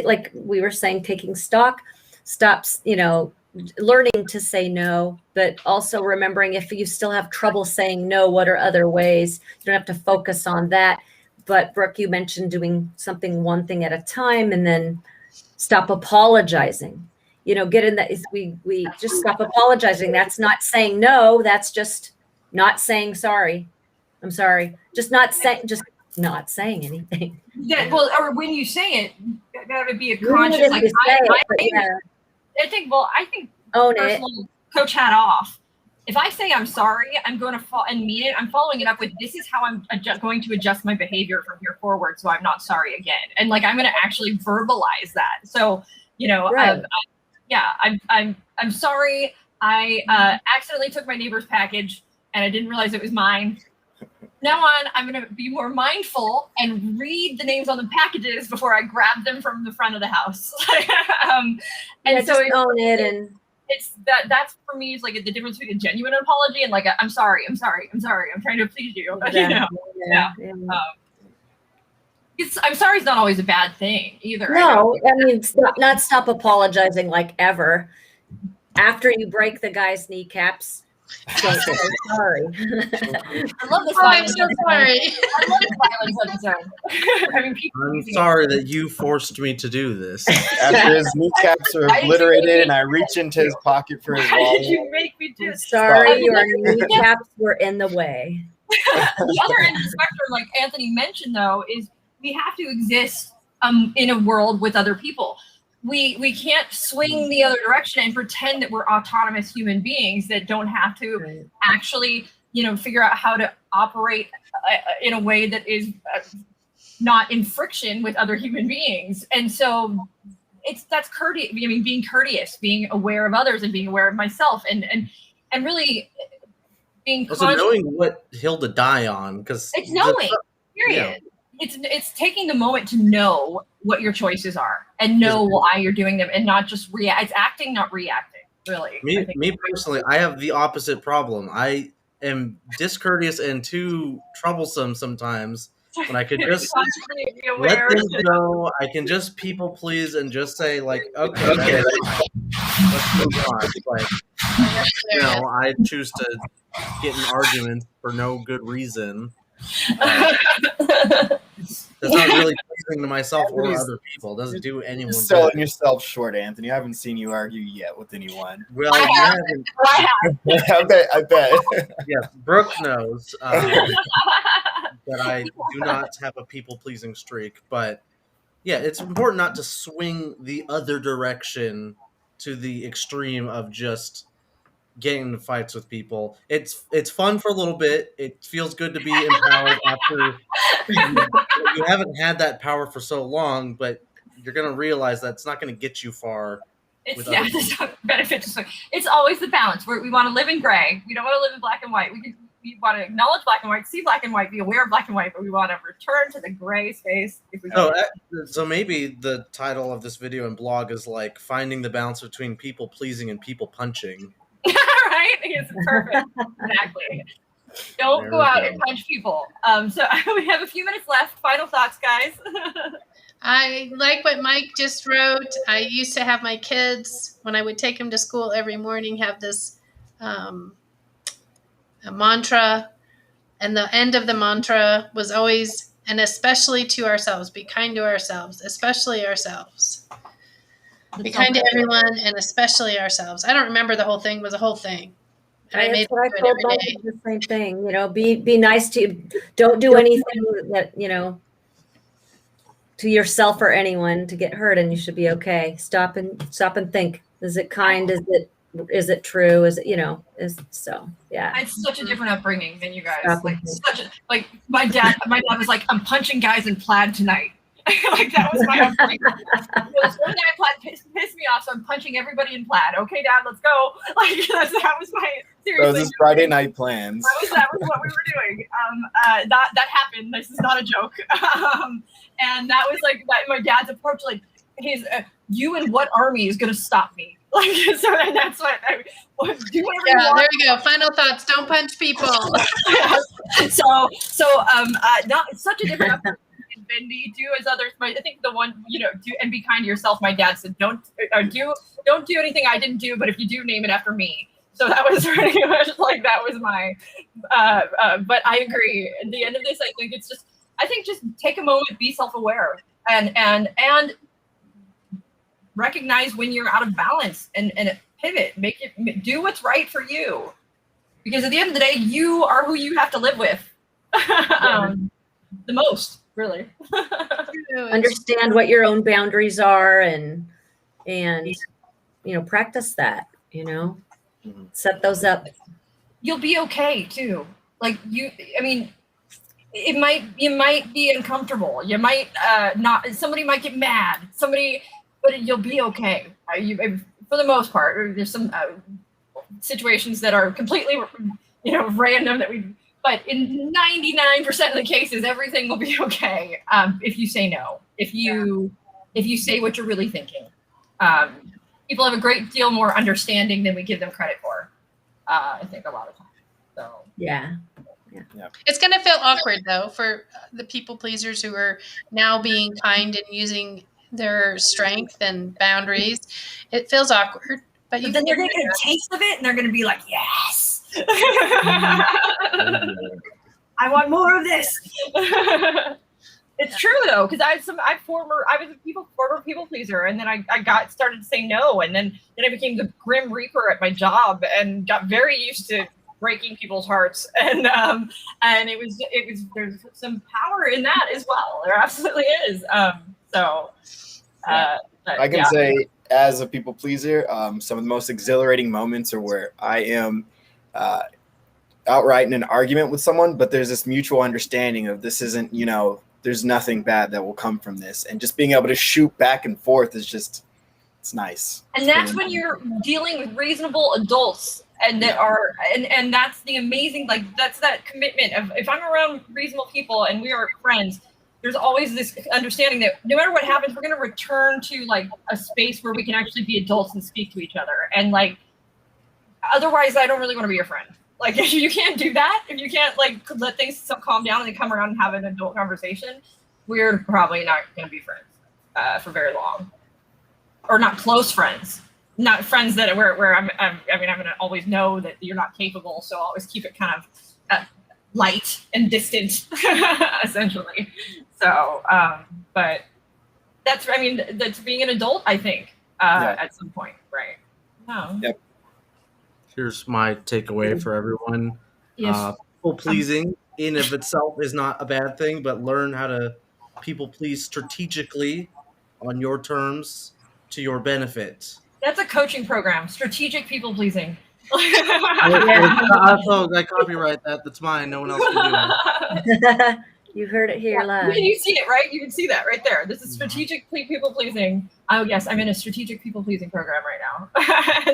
like we were saying, taking stock, stops, you know, learning to say no, but also remembering if you still have trouble saying no, what are other ways? You don't have to focus on that. But Brooke, you mentioned doing something one thing at a time, and then stop apologizing. You know, get in that. We just stop apologizing. That's not saying no. That's just not saying sorry. I'm sorry. Just not saying anything. Yeah. Well, or when you say it, that would be a conscious. Like I think own personal it. Coach hat off. If I say I'm sorry, I'm going to and mean it. I'm following it up with, this is how I'm going to adjust my behavior from here forward, so I'm not sorry again. And like I'm going to actually verbalize that. So, you know, right. I'm sorry. I accidentally took my neighbor's package and I didn't realize it was mine. Now on, I'm going to be more mindful and read the names on the packages before I grab them from the front of the house. And so own it, and it's that's for me is like the difference between a genuine apology and like I'm sorry, I'm trying to please you. Exactly. You know? I'm sorry is not always a bad thing either. No, I mean, not stop apologizing like ever. After you break the guy's kneecaps, don't say sorry. I love this. I'm so sorry. I love the violence episode. I mean, I'm sorry that you forced me to do this. After his kneecaps are obliterated and I reach into his pocket for his Why wallet. did you make me do this? Sorry, your kneecaps were in the way. The other end of the spectrum, like Anthony mentioned, though, is we have to exist in a world with other people. We can't swing the other direction and pretend that we're autonomous human beings that don't have to actually, you know, figure out how to operate in a way that is not in friction with other human beings. And so that's courteous. I mean, being courteous, being aware of others, and being aware of myself, and really being also knowing what hill to die on, because it's knowing. Period. Yeah. It's taking the moment to know what your choices are and know why you're doing them, and not just react. It's acting, not reacting. Really. Me personally, I have the opposite problem. I am discourteous and too troublesome sometimes. When I could just let them go, I can just people please and just say like, okay, let's move on. Like, you know, I choose to get in arguments for no good reason. That's not really pleasing to myself or other people. It doesn't do anyone good. Selling yourself short, Anthony. I haven't seen you argue yet with anyone. Well, I I bet. Yes, Brooke knows that I do not have a people-pleasing streak. But yeah, it's important not to swing the other direction to the extreme of just getting into fights with people. It's fun for a little bit. It feels good to be empowered after you haven't had that power for so long, but you're going to realize that it's not going to get you far. There's no benefit to it's always the balance. We want to live in gray. We don't want to live in black and white. We want to acknowledge black and white, see black and white, be aware of black and white, but we want to return to the gray space if we can. So maybe the title of this video and blog is like finding the balance between people pleasing and people punching. Right. right? It's perfect. Exactly. Don't go out and punch people. So we have a few minutes left. Final thoughts, guys. I like what Mike just wrote. I used to have my kids, when I would take them to school every morning, have this a mantra. And the end of the mantra was always, and especially to ourselves, be kind to ourselves, especially ourselves. Be kind to everyone and especially ourselves. I don't remember the whole thing. It was a whole thing. And I made what I it told every Mike day. the same thing. Be nice to. Don't do anything that to yourself or anyone to get hurt, and you should be okay. Stop and think. Is it kind? Is it true? Is it is so yeah. It's such a different upbringing than you guys. Stop Like and think. like my dad was like, I'm punching guys in plaid tonight. Like that was my upbringing. This one guy in plaid pissed me off, so I'm punching everybody in plaid. Okay, Dad, let's go. Like that was my seriously. Those is Friday night plans. That was what we were doing. That happened. This is not a joke. And that was like my dad's approach. Like, he's you and what army is going to stop me? Like, so that's what I do. Whatever you want. There you go. Final thoughts. Don't punch people. So not it's such a different upbringing than Bendy. Do as others. I think the one do and be kind to yourself. My dad said don't do anything I didn't do, but if you do, name it after me. So that was pretty much like that was my. But I agree. At the end of this, I think just take a moment, be self-aware, and recognize when you're out of balance and pivot. Do what's right for you, because at the end of the day, you are who you have to live with the most, really. Understand what your own boundaries are and practice that. Set those up. You'll be okay too. Like you might be uncomfortable. You might not. Somebody might get mad. But you'll be okay. For the most part, there's some situations that are completely, random but in 99% of the cases, everything will be okay. If you say no, if you say what you're really thinking. People have a great deal more understanding than we give them credit for. I think a lot of times. So yeah. It's going to feel awkward though for the people pleasers who are now being kind and using their strength and boundaries. It feels awkward, but then they're going to get a taste of it and they're going to be like, yes, I want more of this. It's true though, because I was a former people pleaser, and then I started to say no, and then I became the Grim Reaper at my job and got very used to breaking people's hearts, and it was there's some power in that as well. There absolutely is. I can say, as a people pleaser, some of the most exhilarating moments are where I am outright in an argument with someone, but there's this mutual understanding of this isn't, there's nothing bad that will come from this, and just being able to shoot back and forth is just, it's nice. And that's when you're dealing with reasonable adults, and that are, and that's the amazing, that's that commitment of, if I'm around reasonable people and we are friends, there's always this understanding that no matter what happens, we're going to return to a space where we can actually be adults and speak to each other. And otherwise, I don't really want to be your friend. If you can't do that, if you can't let things calm down and then come around and have an adult conversation, we're probably not going to be friends for very long, or not close friends, not friends that where I'm going to always know that you're not capable. So I'll always keep it kind of light and distant, essentially. So, but that's being an adult, I think, at some point, right? No. Yep. Here's my takeaway for everyone. Yes. People pleasing in of itself is not a bad thing, but learn how to people please strategically on your terms to your benefit. That's a coaching program, strategic people pleasing. I copyright that. That's mine. No one else can do it. You heard it here live. You see it, right? You can see that right there. This is strategic people pleasing. Oh yes, I'm in a strategic people pleasing program right now.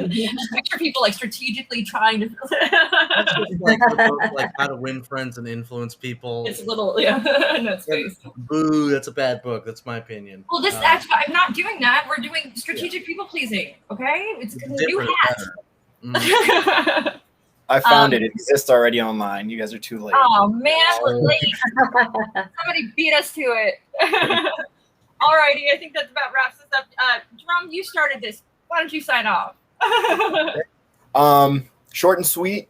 Just picture people strategically trying to. That's just the book, how to win friends and influence people. It's a little no space. Boo! That's a bad book. That's my opinion. Well, I'm not doing that. We're doing strategic people pleasing. Okay, it's a new hat. I found it. It exists already online. You guys are too late. Oh man, we're late. Somebody beat us to it. Alrighty, I think that about wraps this up. Drum, you started this. Why don't you sign off? Short and sweet.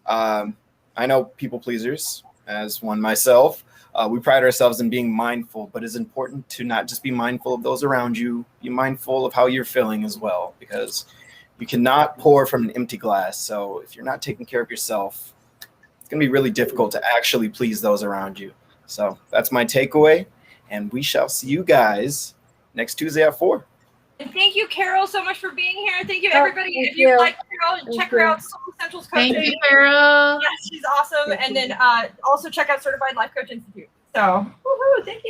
I know people pleasers, as one myself. We pride ourselves in being mindful, but it's important to not just be mindful of those around you. Be mindful of how you're feeling as well, because you cannot pour from an empty glass. So if you're not taking care of yourself, it's going to be really difficult to actually please those around you. So that's my takeaway. And we shall see you guys next Tuesday at 4. And thank you, Carol, so much for being here. Thank you, Oh, everybody. thank If you you. like Carol, check her out. Soul Essentials Coaching. Thank you, Carol. Yes, she's awesome. And then also check out Certified Life Coach Institute. So, woohoo, thank you.